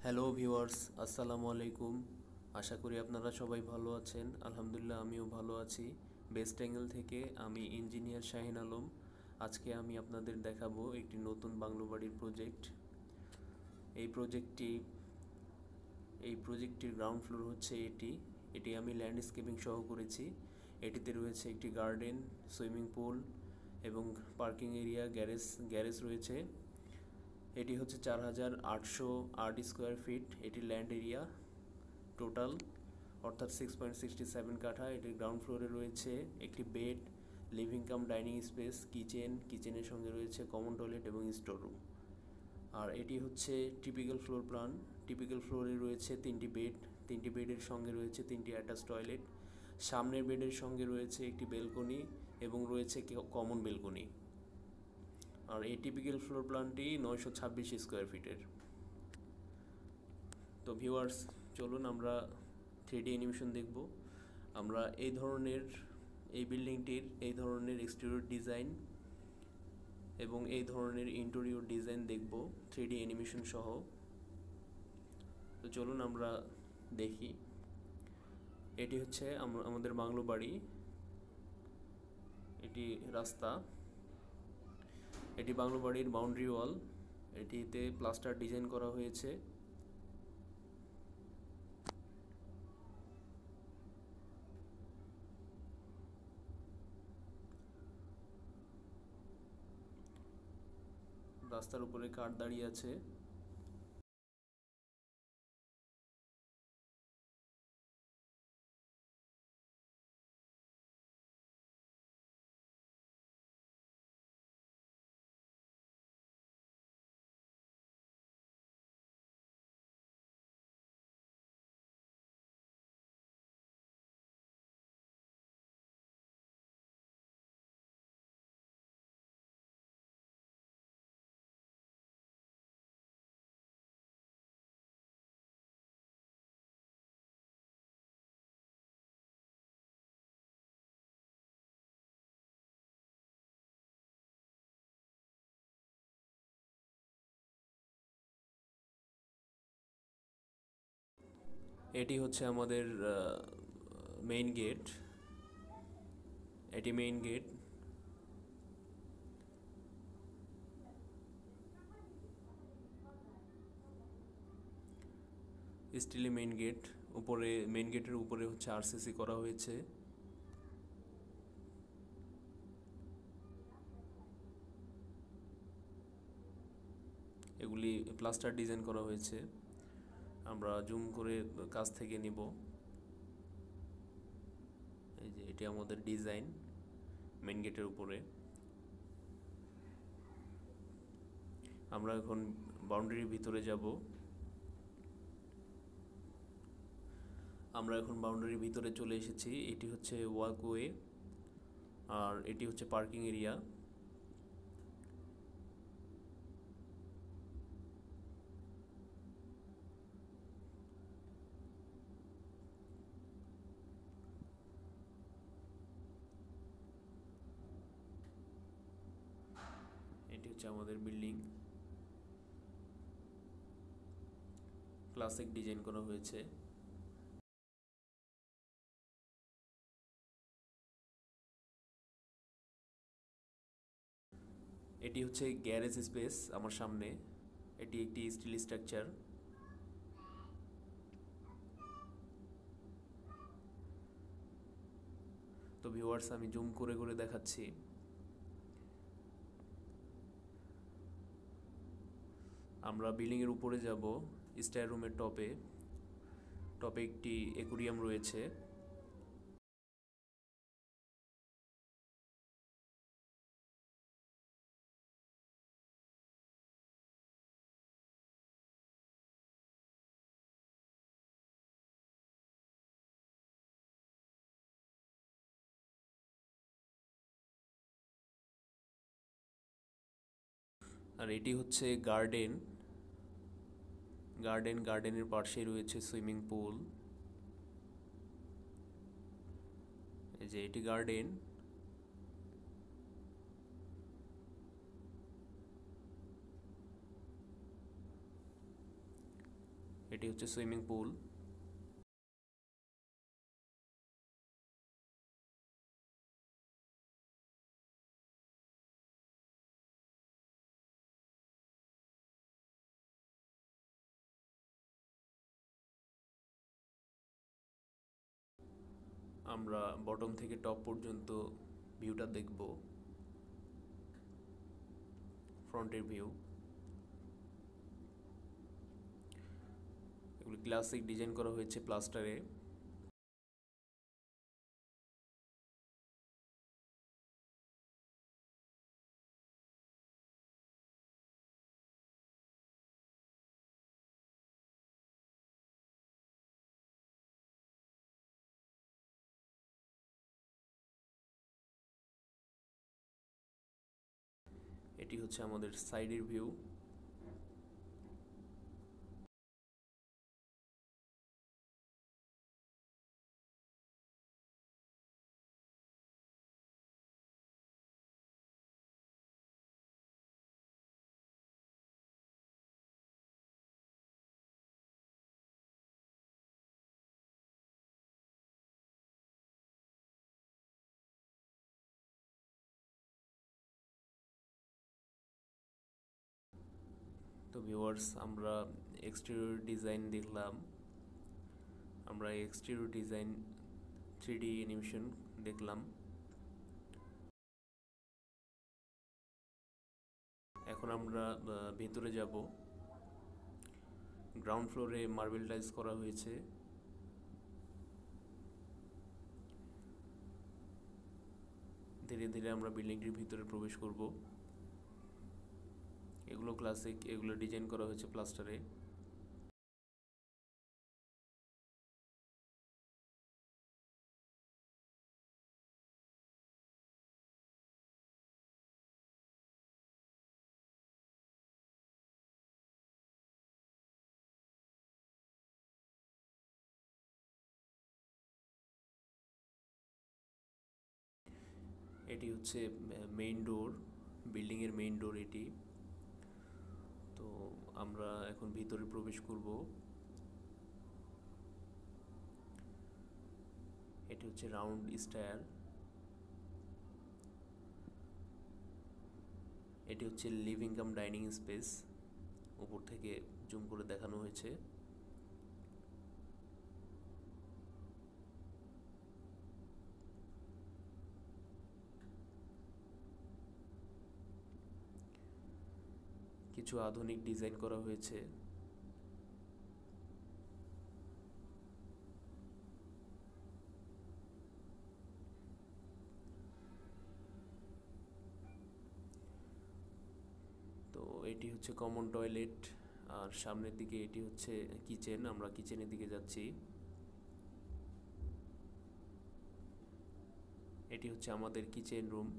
Hello viewers, আসসালামু আলাইকুম। আশা করি আপনারা সবাই ভালো আছেন। আলহামদুলিল্লাহ, আমিও ভালো আছি। বেস্ট অ্যাঙ্গেল থেকে আমি ইঞ্জিনিয়ার শাহিন আলম। আজকে আমি আপনাদের দেখাবো একটি নতুন বাংলো বাড়ির প্রজেক্ট। এই প্রজেক্টটি এই প্রজেক্টটির গ্রাউন্ড ফ্লোর হচ্ছে এটি। এটি আমি ল্যান্ডস্কেপিং সহ করেছি। এটিতে রয়েছে একটি গার্ডেন, সুইমিং পুল এবং পার্কিং এরিয়া, গ্যারেজ রয়েছে। এটি হচ্ছে 4808 স্কোয়ার ফিট এটি ল্যান্ড এরিয়া টোটাল, অর্থাৎ 6.67 কাঠা। এটির গ্রাউন্ড ফ্লোরে রয়েছে একটি bed, living cum dining space, কিচেনের সঙ্গে রয়েছে কমন টয়লেট এবং স্টোর রুম। আর এটি হচ্ছে টিপিক্যাল ফ্লোরে রয়েছে তিনটি বেডের সঙ্গে রয়েছে তিনটি অ্যাটাচ টয়লেট। সামনের বেডের সঙ্গে রয়েছে একটি বেলকনি এবং রয়েছে কমন বেলকনি। আর এই টিপিক্যাল ফ্লোর প্ল্যানটি 926 স্কোয়ার ফিটের। তো ভিউয়ার্স, চলুন আমরা 3D অ্যানিমেশন দেখব। আমরা এই বিল্ডিংটির এই ধরনের এক্সটেরিয়র ডিজাইন এবং এই ধরনের ইন্টেরিয়র ডিজাইন দেখব 3D অ্যানিমেশন সহ। তো চলুন আমরা দেখি। এটি হচ্ছে আমাদের বাংলো বাড়ি। এটি রাস্তা, এটি বাংলো বাড়ির বাউন্ডারি ওয়াল। এটিতে প্লাস্টার ডিজাইন করা হয়েছে। রাস্তার উপরে কার দাঁড়িয়ে আছে। এটি হচ্ছে আমাদের মেইন গেট। এটি মেইন গেট। স্টিলের মেইন গেট। মেইন গেটের উপরে হচ্ছে আরসিসি করা হয়েছে। এগুলি প্লাস্টার ডিজাইন করা হয়েছে। আমরা জুম করে কাছ থেকে নিব। এই যে এটি আমাদের ডিজাইন মেইন গেটের উপরে। আমরা এখন বাউন্ডারির ভিতরে যাব। আমরা এখন বাউন্ডারির ভিতরে চলে এসেছি। এটি হচ্ছে ওয়াকওয়ে আর এটি হচ্ছে পার্কিং এরিয়া। এটি হচ্ছে আমাদের বিল্ডিং। ক্লাসিক ডিজাইন করা হয়েছে। এটি হচ্ছে গ্যারেজ স্পেস আমার সামনে। এটি একটি স্টিল স্ট্রাকচার। তো ভিউয়ার্স, আমি জুম করে করে দেখাচ্ছি। আমরা বিল্ডিংয়ের উপরে যাব। স্টার রুমের টপে একটি অ্যাকুরিয়াম রয়েছে। আর এটি হচ্ছে গার্ডেনের পাশেই রয়েছে সুইমিং পুল। এই যে এটি গার্ডেন। এটি হচ্ছে সুইমিং পুল। আমরা বটম থেকে টপ পর্যন্ত ভিউটা দেখব, ফ্রন্টের ভিউ। এগুলি ক্লাসিক ডিজাইন করা হয়েছে প্লাস্টারে। এটি হচ্ছে আমাদের সাইডের ভিউ। তো ভিউয়ার্স, আমরা এক্সটেরিয়র ডিজাইন দেখলাম। আমরা এক্সটেরিয়র ডিজাইন 3D অ্যানিমেশন দেখলাম। এখন আমরা ভেতরে যাব। গ্রাউন্ড ফ্লোরে মার্বেল টাইলস করা হয়েছে। ধীরে ধীরে আমরা বিল্ডিংটির ভিতরে প্রবেশ করব। এগুলো ক্লাসিক, এগুলো ডিজাইন করা হয়েছে প্লাস্টারে। এটি হচ্ছে মেইন ডোর, বিল্ডিংয়ের মেইন ডোর এটি। তো আমরা এখন ভিতরে প্রবেশ করব। এটি হচ্ছে রাউন্ড স্টায়ার। এটি হচ্ছে লিভিং কাম ডাইনিং স্পেস, উপর থেকে জুম করে দেখানো হয়েছে। কিছু আধুনিক ডিজাইন করা হয়েছে। তো এটি হচ্ছে কমন টয়লেট, আর সামনের দিকে এটি হচ্ছে কিচেন। আমরা কিচেনের দিকে যাচ্ছি। এটি হচ্ছে আমাদের কিচেন রুম।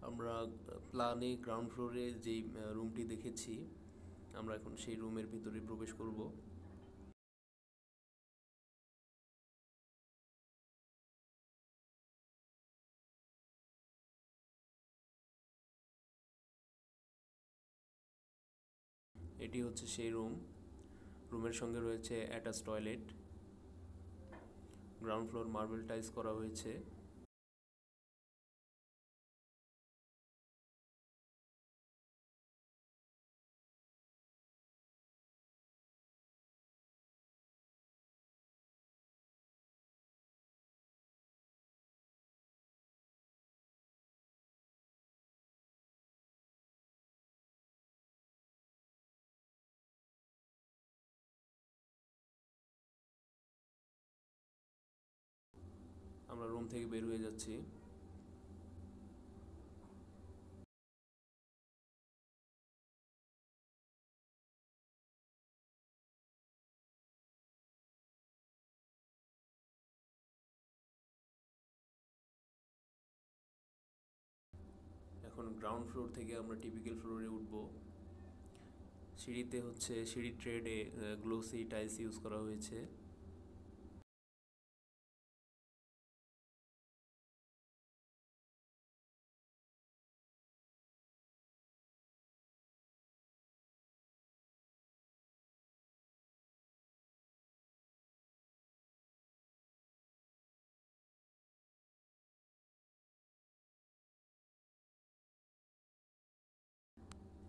আমরা প্ল্যানে গ্রাউন্ড ফ্লোরে যেই রুমটি দেখেছি, আমরা এখন সেই রুমের ভিতরে প্রবেশ করব। এটি হচ্ছে সেই রুম। রুমের সঙ্গে রয়েছে attach toilet. Ground floor marble tiles করা হয়েছে। রুম থেকে বের হয়ে যাচ্ছি। এখন গ্রাউন্ড ফ্লোর থেকে আমরা টিপিক্যাল ফ্লোরে উঠব। সিঁড়িতে হচ্ছে সিঁড়ির ট্রেডে গ্লোসি টাইলস ইউজ করা হয়েছে।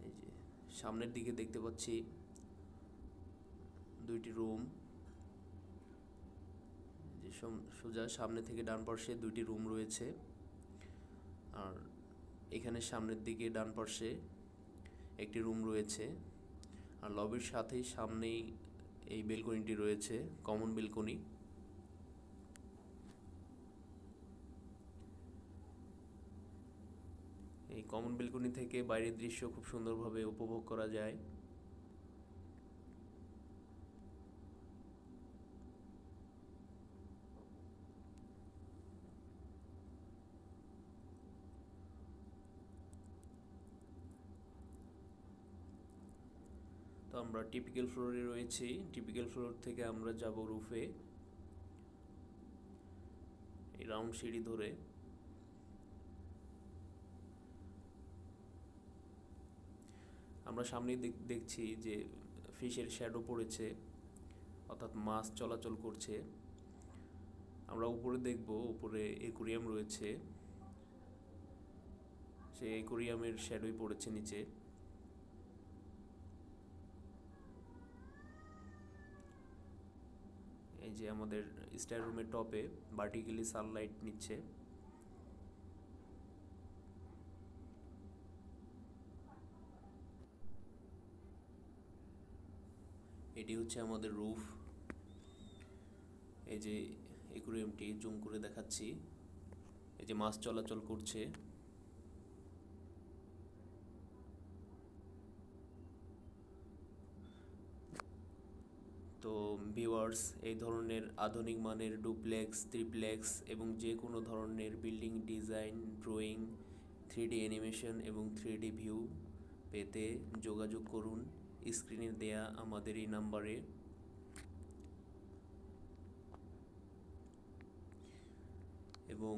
এই যে সামনের দিকে দেখতে পাচ্ছি দুইটি রুম। যে সোজা সামনে থেকে ডান পাশে দুইটি রুম রয়েছে, আর এখানে সামনের দিকে ডান পাশে একটি রুম রয়েছে। আর লবির সাথেই সামনেই এই বেলকনিটি রয়েছে, কমন বেলকনি। এই কমন বেলকনি থেকে বাইরের দৃশ্য খুব সুন্দরভাবে উপভোগ করা যায়। তো আমরা টিপিক্যাল ফ্লোরে রয়েছি। টিপিক্যাল ফ্লোর থেকে আমরা যাব রুফে, এই রাউন্ড সিঁড়ি ধরে। আমরা সামনে দেখছি যে ফিশের শ্যাডো পড়েছে, অর্থাৎ মাছ চলাচল করছে। আমরা উপরে দেখব, উপরে একুরিয়াম রয়েছে, সেই একুরিয়ামের শ্যাডোই পড়েছে নিচে। এই যে আমাদের স্টার রুমের টপে ভার্টিক্যালি সানলাইট নিচ্ছে। এটি হচ্ছে আমাদের রুফ। এই যে একুরিয়ামটি জুম করে দেখাচ্ছি, এই যে মাছ চলাচল করছে। তো ভিউয়ার্স, এই ধরনের আধুনিক মানের ডুপ্লেক্স, ট্রিপ্লেক্স এবং যে কোনো ধরনের building design, drawing, 3D animation এবং 3D ভিউ পেতে যোগাযোগ করুন স্ক্রিনে দেয়া আমাদের এই নাম্বারে। এবং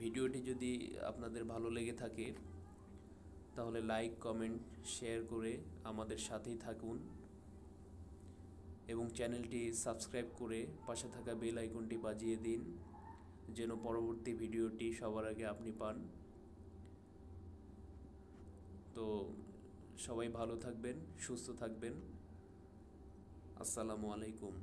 ভিডিওটি যদি আপনাদের ভালো লেগে থাকে তাহলে লাইক, কমেন্ট, শেয়ার করে আমাদের সাথেই থাকুন এবং চ্যানেলটি সাবস্ক্রাইব করে পাশে থাকা বেল আইকনটি বাজিয়ে দিন, যেন পরবর্তী ভিডিওটি সবার আগে আপনি পান। তো সবাই ভালো থাকবেন, সুস্থ থাকবেন। আসসালামু আলাইকুম।